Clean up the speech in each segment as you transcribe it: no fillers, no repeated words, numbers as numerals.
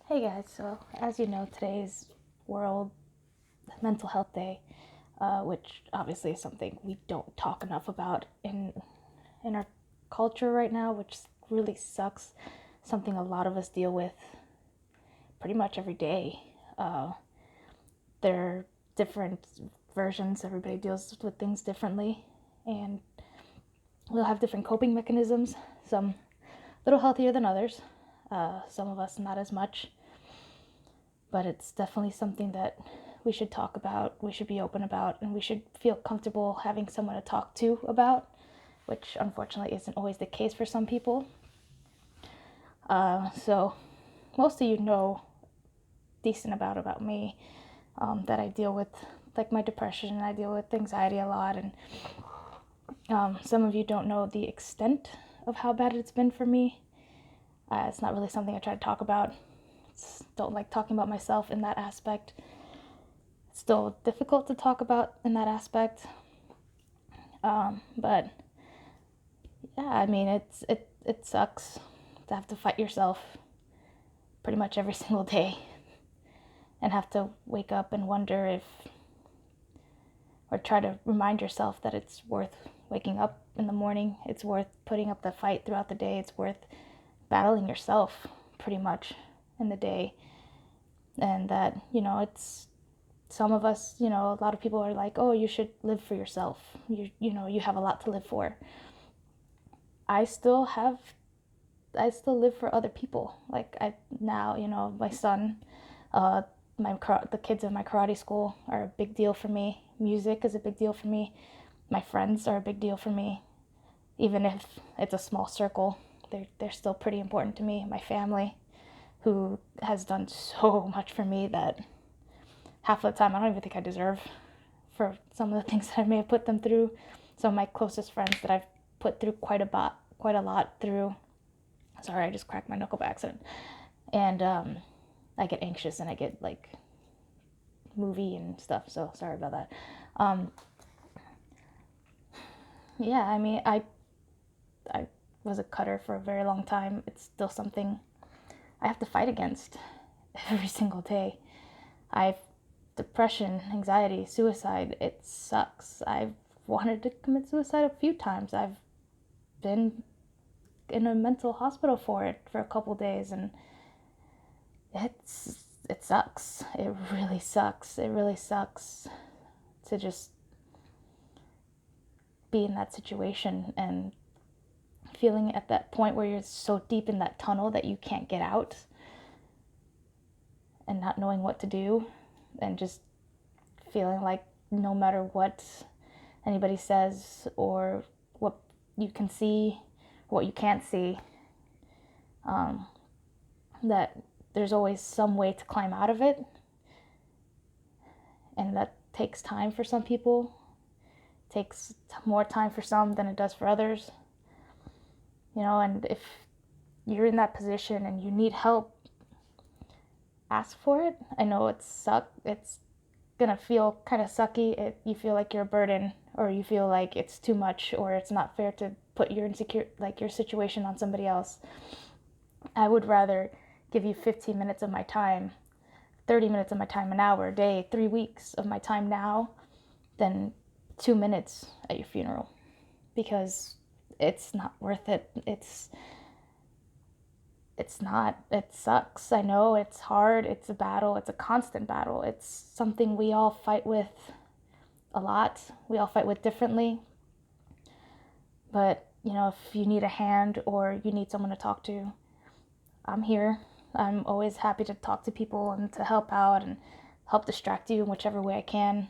Hey guys, so as you know, today's World Mental Health Day, which obviously is something we don't talk enough about in our culture right now, which really sucks. Something a lot of us deal with pretty much every day. There are different versions. Everybody deals with things differently, and we'll have different coping mechanisms. Some a little healthier than others. Some of us not as much. But it's definitely something that we should talk about, we should be open about, and we should feel comfortable having someone to talk to about, which unfortunately isn't always the case for some people. So most of you know decent about me, that I deal with like my depression, I deal with anxiety a lot, and some of you don't know the extent of how bad it's been for me. It's not really something I try to talk about. Don't like talking about myself in that aspect. It's still difficult to talk about in that aspect. But yeah, I mean, it sucks to have to fight yourself pretty much every single day and have to wake up and wonder if, or try to remind yourself that it's worth waking up in the morning. It's worth putting up the fight throughout the day. It's worth battling yourself pretty much in the day. And that, it's some of us, a lot of people are like, oh, you should live for yourself. You have a lot to live for. I still live for other people. Like I now, my son, the kids in my karate school are a big deal for me. Music is a big deal for me. My friends are a big deal for me. Even if it's a small circle, they're still pretty important to me. My family, who has done so much for me that half of the time I don't even think I deserve for some of the things that I may have put them through. Some of my closest friends that I've put through quite a lot through. Sorry, I just cracked my knuckle by accident. And I get anxious and I get like movie and stuff. So sorry about that. Um, yeah, I mean, I was a cutter for a very long time. It's still something I have to fight against every single day. I've depression, anxiety, suicide. It sucks. I've wanted to commit suicide a few times. I've been in a mental hospital for it for a couple days, and it sucks. It really sucks. It really sucks to just be in that situation and feeling at that point where you're so deep in that tunnel that you can't get out, and not knowing what to do, and just feeling like no matter what anybody says or what you can see, what you can't see, that there's always some way to climb out of it. And that takes time for some people. It takes more time for some than it does for others. And if you're in that position and you need help, ask for it. I know it's gonna feel kind of sucky. You feel like you're a burden, or you feel like it's too much, or it's not fair to put your situation on somebody else. I would rather give you 15 minutes of my time, 30 minutes of my time, an hour a day, 3 weeks of my time now, than 2 minutes at your funeral, because it's not worth it. It's not. It sucks. I know it's hard. It's a battle. It's a constant battle. It's something we all fight with a lot. We all fight with differently. But, if you need a hand or you need someone to talk to, I'm here. I'm always happy to talk to people and to help out and help distract you in whichever way I can.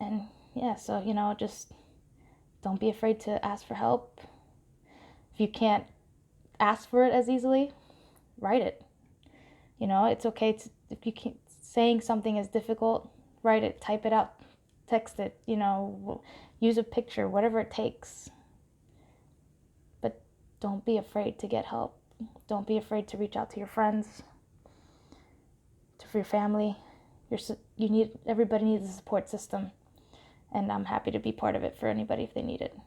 And yeah, so, just don't be afraid to ask for help. If you can't ask for it as easily, write it. It's okay if you can't, saying something is difficult, write it, type it out, text it, use a picture, whatever it takes. But don't be afraid to get help. Don't be afraid to reach out to your friends, to your family. Everybody needs a support system, and I'm happy to be part of it for anybody if they need it.